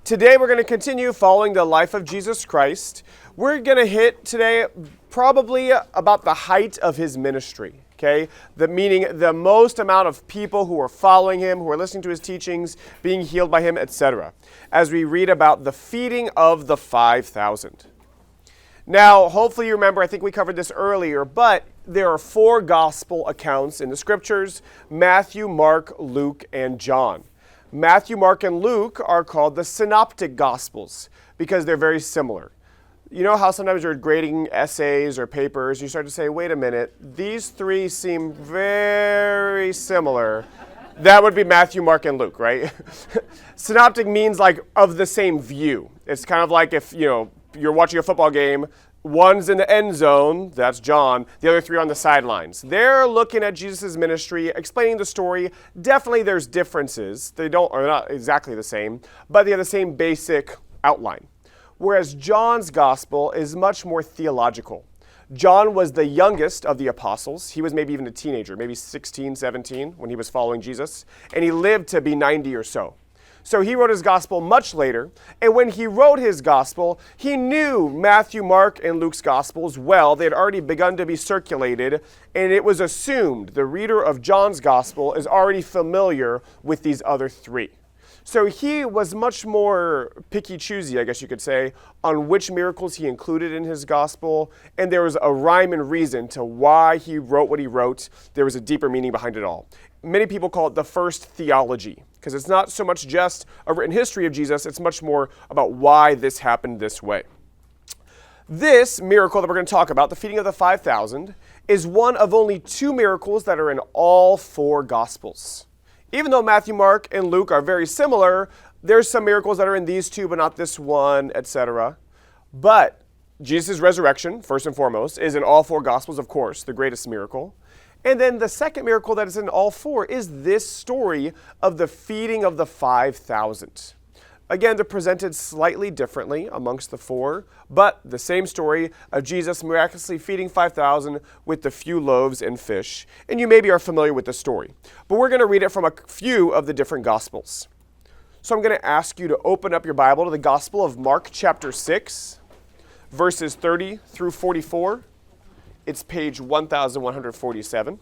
Today we're going to continue following the life of Jesus Christ. We're going to hit today probably about the height of his ministry, okay? Meaning the most amount of people who are following him, who are listening to his teachings, being healed by him, etc. As we read about the feeding of the 5,000. Now, hopefully you remember, I think we covered this earlier, but there are 4 gospel accounts in the scriptures: Matthew, Mark, Luke, and John. Matthew, Mark, and Luke are called the synoptic gospels because they're very similar. You know how sometimes you're grading essays or papers, you start to say, wait a minute, these 3 seem very similar. That would be Matthew, Mark, and Luke, right? Synoptic means like of the same view. It's kind of like if, you're watching a football game, one's in the end zone, that's John, the other 3 on the sidelines. They're looking at Jesus' ministry, explaining the story. Definitely there's differences. They are not exactly the same, but they have the same basic outline. Whereas John's gospel is much more theological. John was the youngest of the apostles. He was maybe even a teenager, maybe 16, 17 when he was following Jesus, and he lived to be 90 or so. So he wrote his gospel much later, and when he wrote his gospel, he knew Matthew, Mark, and Luke's gospels well. They had already begun to be circulated, and it was assumed the reader of John's gospel is already familiar with these other 3. So he was much more picky-choosy, I guess you could say, on which miracles he included in his gospel, and there was a rhyme and reason to why he wrote what he wrote. There was a deeper meaning behind it all. Many people call it the first theology, because it's not so much just a written history of Jesus, it's much more about why this happened this way. This miracle that we're going to talk about, the feeding of the 5,000, is one of only 2 miracles that are in all 4 Gospels. Even though Matthew, Mark, and Luke are very similar, there's some miracles that are in these 2, but not this one, etc. But Jesus' resurrection, first and foremost, is in all 4 Gospels, of course, the greatest miracle. And then the second miracle that is in all 4 is this story of the feeding of the 5,000. Again, they're presented slightly differently amongst the 4, but the same story of Jesus miraculously feeding 5,000 with the few loaves and fish. And you maybe are familiar with the story. But we're going to read it from a few of the different Gospels. So I'm going to ask you to open up your Bible to the Gospel of Mark chapter 6, verses 30 through 44. It's page 1147.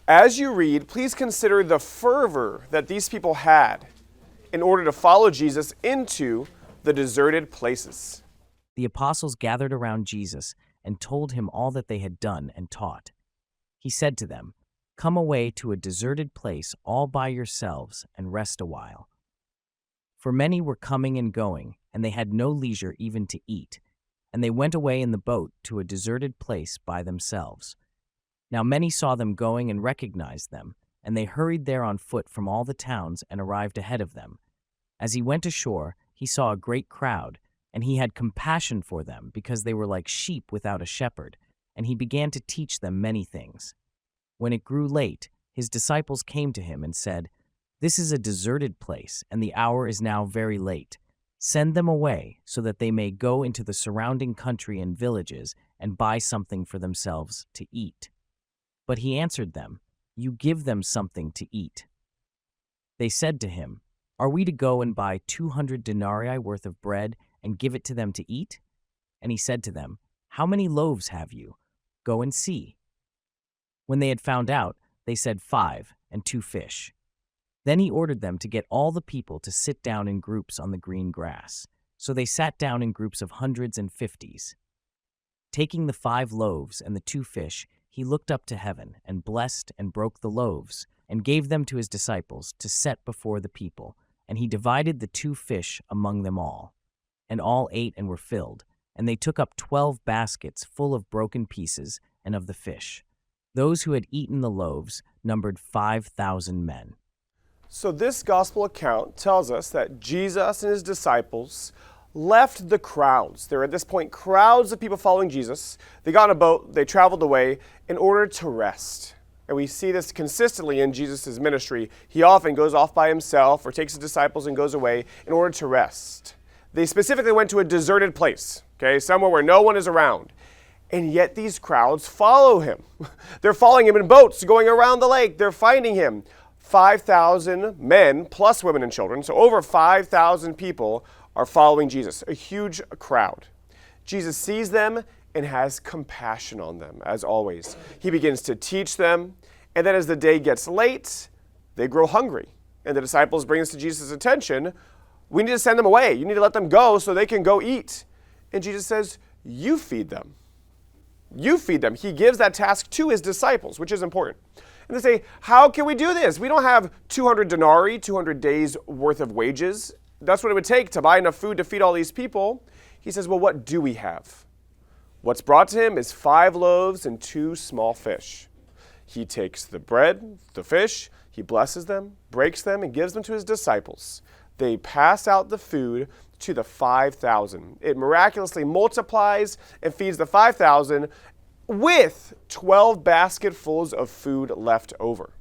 As you read, please consider the fervor that these people had in order to follow Jesus into the deserted places. The apostles gathered around Jesus and told him all that they had done and taught. He said to them, "Come away to a deserted place all by yourselves and rest a while." For many were coming and going, and they had no leisure even to eat. And they went away in the boat to a deserted place by themselves. Now many saw them going and recognized them, and they hurried there on foot from all the towns and arrived ahead of them. As he went ashore, he saw a great crowd, and he had compassion for them because they were like sheep without a shepherd, and he began to teach them many things. When it grew late, his disciples came to him and said, "This is a deserted place, and the hour is now very late. Send them away so that they may go into the surrounding country and villages and buy something for themselves to eat." But he answered them, "You give them something to eat." They said to him, "Are we to go and buy 200 denarii worth of bread and give it to them to eat?" And he said to them, "How many loaves have you? Go and see." When they had found out, they said 5 and 2 fish. Then he ordered them to get all the people to sit down in groups on the green grass. So they sat down in groups of hundreds and 50s. Taking the 5 loaves and the 2 fish, he looked up to heaven and blessed and broke the loaves and gave them to his disciples to set before the people. And he divided the 2 fish among them all. And all ate and were filled. And they took up 12 baskets full of broken pieces and of the fish. Those who had eaten the loaves numbered 5,000 men. So this gospel account tells us that Jesus and his disciples left the crowds. There were at this point crowds of people following Jesus. They got on a boat, they traveled away in order to rest. And we see this consistently in Jesus' ministry. He often goes off by himself or takes his disciples and goes away in order to rest. They specifically went to a deserted place, okay, somewhere where no one is around. And yet these crowds follow him. They're following him in boats going around the lake. They're finding him. 5,000 men plus women and children, so over 5,000 people are following Jesus, a huge crowd. Jesus sees them and has compassion on them, as always. He begins to teach them, and then as the day gets late, they grow hungry. And the disciples bring this to Jesus' attention. We need to send them away. You need to let them go so they can go eat. And Jesus says, you feed them. You feed them. He gives that task to his disciples, which is important. And they say, how can we do this? We don't have 200 denarii, 200 days worth of wages. That's what it would take to buy enough food to feed all these people. He says, well, what do we have? What's brought to him is 5 loaves and 2 small fish. He takes the bread, the fish, he blesses them, breaks them, and gives them to his disciples. They pass out the food to the 5,000. It miraculously multiplies and feeds the 5,000 with 12 basketfuls of food left over.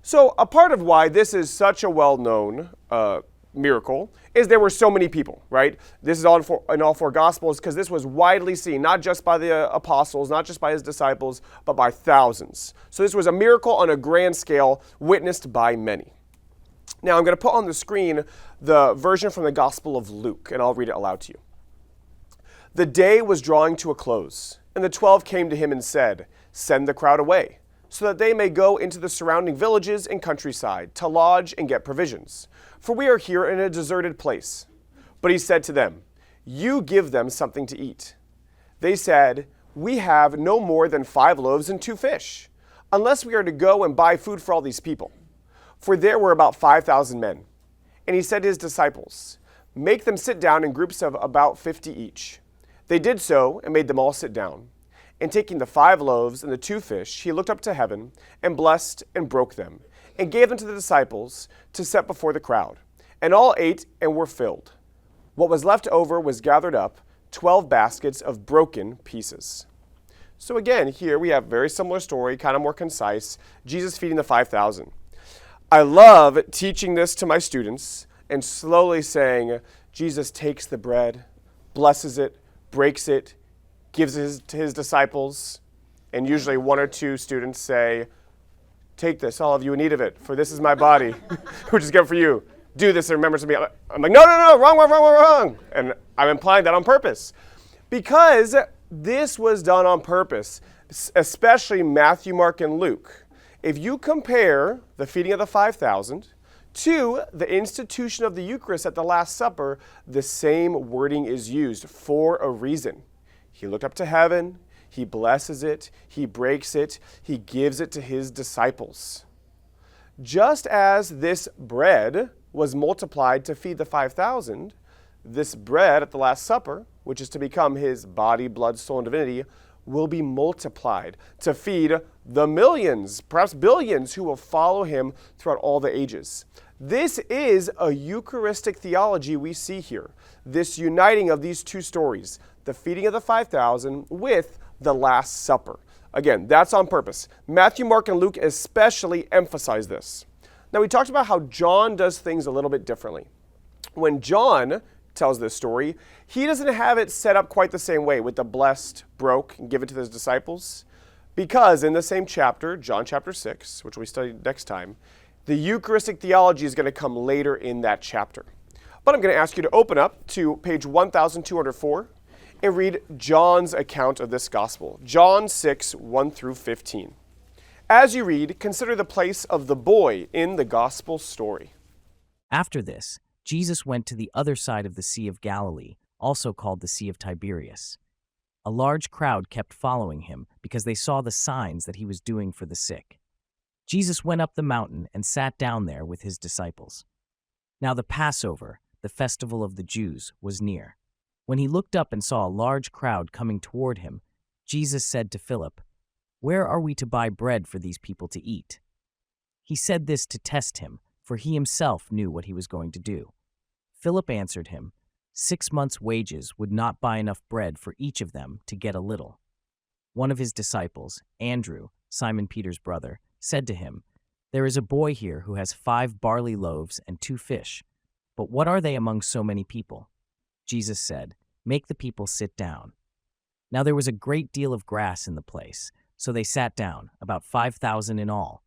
So a part of why this is such a well-known miracle is there were so many people, right? This is in all 4 Gospels because this was widely seen, not just by the apostles, not just by his disciples, but by thousands. So this was a miracle on a grand scale witnessed by many. Now I'm going to put on the screen the version from the Gospel of Luke, and I'll read it aloud to you. The day was drawing to a close, and the 12 came to him and said, send the crowd away, so that they may go into the surrounding villages and countryside to lodge and get provisions. For we are here in a deserted place. But he said to them, you give them something to eat. They said, we have no more than 5 loaves and 2 fish, unless we are to go and buy food for all these people. For there were about 5,000 men. And he said to his disciples, make them sit down in groups of about 50 each. They did so and made them all sit down. And taking the 5 loaves and the 2 fish, he looked up to heaven and blessed and broke them, and gave them to the disciples to set before the crowd. And all ate and were filled. What was left over was gathered up, 12 baskets of broken pieces. So again, here we have a very similar story, kind of more concise, Jesus feeding the 5,000. I love teaching this to my students and slowly saying, Jesus takes the bread, blesses it, breaks it, gives it to his disciples, and usually 1 or 2 students say, take this, all of you in need of it, for this is my body, which is good for you. Do this in remembrance of me. I'm like, no, wrong. And I'm implying that on purpose. Because this was done on purpose, especially Matthew, Mark, and Luke. If you compare the feeding of the 5,000 to the institution of the Eucharist at the Last Supper, the same wording is used for a reason. He looked up to heaven, he blesses it, he breaks it, he gives it to his disciples. Just as this bread was multiplied to feed the 5,000, this bread at the Last Supper, which is to become his body, blood, soul, and divinity, will be multiplied to feed the millions, perhaps billions, who will follow him throughout all the ages. This is a Eucharistic theology we see here, this uniting of these 2 stories, the feeding of the 5,000 with the Last Supper. Again, that's on purpose. Matthew, Mark, and Luke especially emphasize this. Now, we talked about how John does things a little bit differently. When John tells this story, he doesn't have it set up quite the same way with the blessed, broke, and give it to his disciples, because in the same chapter, John chapter 6, which we study next time, the Eucharistic theology is going to come later in that chapter. But I'm going to ask you to open up to page 1204 and read John's account of this gospel, John 6, 1 through 15. As you read, consider the place of the boy in the gospel story. After this, Jesus went to the other side of the Sea of Galilee, also called the Sea of Tiberias. A large crowd kept following him because they saw the signs that he was doing for the sick. Jesus went up the mountain and sat down there with his disciples. Now the Passover, the festival of the Jews, was near. When he looked up and saw a large crowd coming toward him, Jesus said to Philip, "Where are we to buy bread for these people to eat?" He said this to test him, for he himself knew what he was going to do. Philip answered him, 6 months' wages would not buy enough bread for each of them to get a little. One of his disciples, Andrew, Simon Peter's brother, said to him, "There is a boy here who has 5 barley loaves and 2 fish, but what are they among so many people?" Jesus said, "Make the people sit down." Now there was a great deal of grass in the place, so they sat down, about 5,000 in all.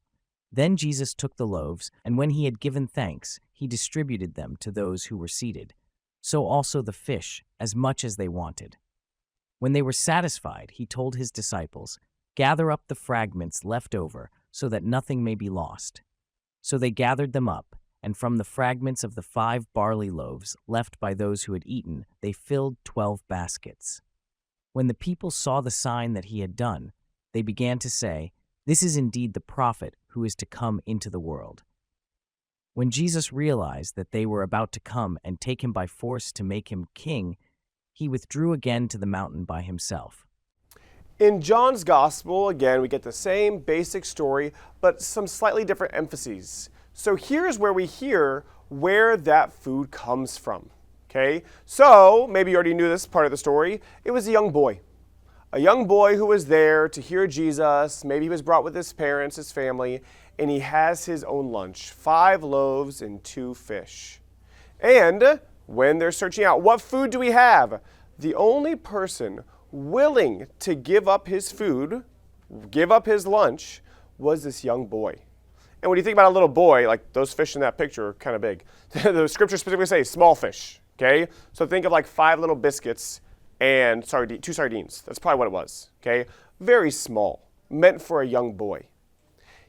Then Jesus took the loaves, and when he had given thanks, he distributed them to those who were seated. So also the fish, as much as they wanted. When they were satisfied, he told his disciples, "Gather up the fragments left over, so that nothing may be lost." So they gathered them up, and from the fragments of the 5 barley loaves left by those who had eaten, they filled 12 baskets. When the people saw the sign that he had done, they began to say, "This is indeed the prophet who is to come into the world." When Jesus realized that they were about to come and take him by force to make him king, he withdrew again to the mountain by himself. In John's Gospel, again, we get the same basic story, but some slightly different emphases. So here's where we hear where that food comes from. Okay? So, maybe you already knew this part of the story. It was a young boy. A young boy who was there to hear Jesus. Maybe he was brought with his parents, his family, and he has his own lunch. 5 loaves and 2 fish. And when they're searching out, what food do we have? The only person willing to give up his food, give up his lunch, was this young boy. And when you think about a little boy, like those fish in that picture are kind of big. The scripture specifically says small fish, okay? So think of like 5 little biscuits and 2 sardines. That's probably what it was, okay? Very small, meant for a young boy.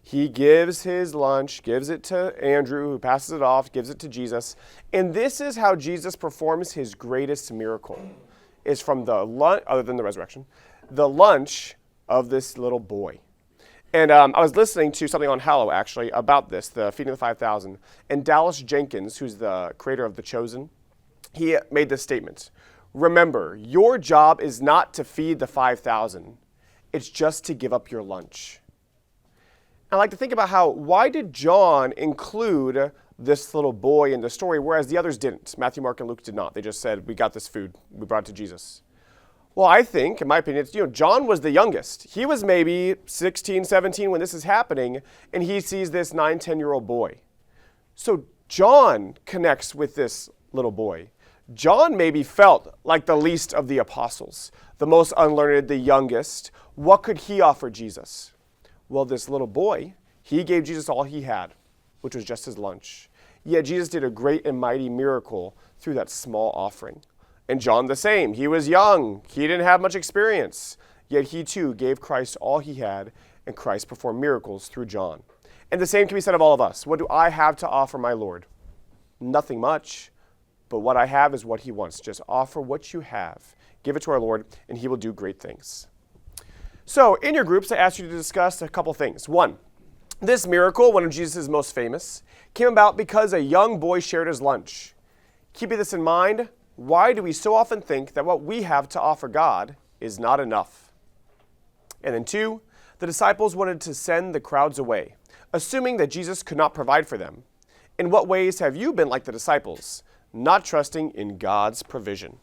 He gives his lunch, gives it to Andrew, who passes it off, gives it to Jesus. And this is how Jesus performs his greatest miracle, is from the lunch, other than the resurrection, the lunch of this little boy. And I was listening to something on Hallow, actually, about this, the feeding of the 5,000. And Dallas Jenkins, who's the creator of The Chosen, he made this statement. Remember, your job is not to feed the 5,000. It's just to give up your lunch. I like to think about why did John include this little boy in the story, whereas the others didn't? Matthew, Mark, and Luke did not. They just said, we got this food. We brought it to Jesus. Well, I think, in my opinion, John was the youngest. He was maybe 16, 17 when this is happening, and he sees this 9, 10-year-old boy. So John connects with this little boy. John maybe felt like the least of the apostles, the most unlearned, the youngest. What could he offer Jesus? Well, this little boy, he gave Jesus all he had, which was just his lunch. Yet Jesus did a great and mighty miracle through that small offering. And John the same. He was young. He didn't have much experience. Yet he too gave Christ all he had, and Christ performed miracles through John. And the same can be said of all of us. What do I have to offer my Lord? Nothing much, but what I have is what he wants. Just offer what you have. Give it to our Lord, and he will do great things. So in your groups, I asked you to discuss a couple things. 1, this miracle, one of Jesus' most famous, came about because a young boy shared his lunch. Keeping this in mind, why do we so often think that what we have to offer God is not enough? And then 2, the disciples wanted to send the crowds away, assuming that Jesus could not provide for them. In what ways have you been like the disciples, not trusting in God's provision?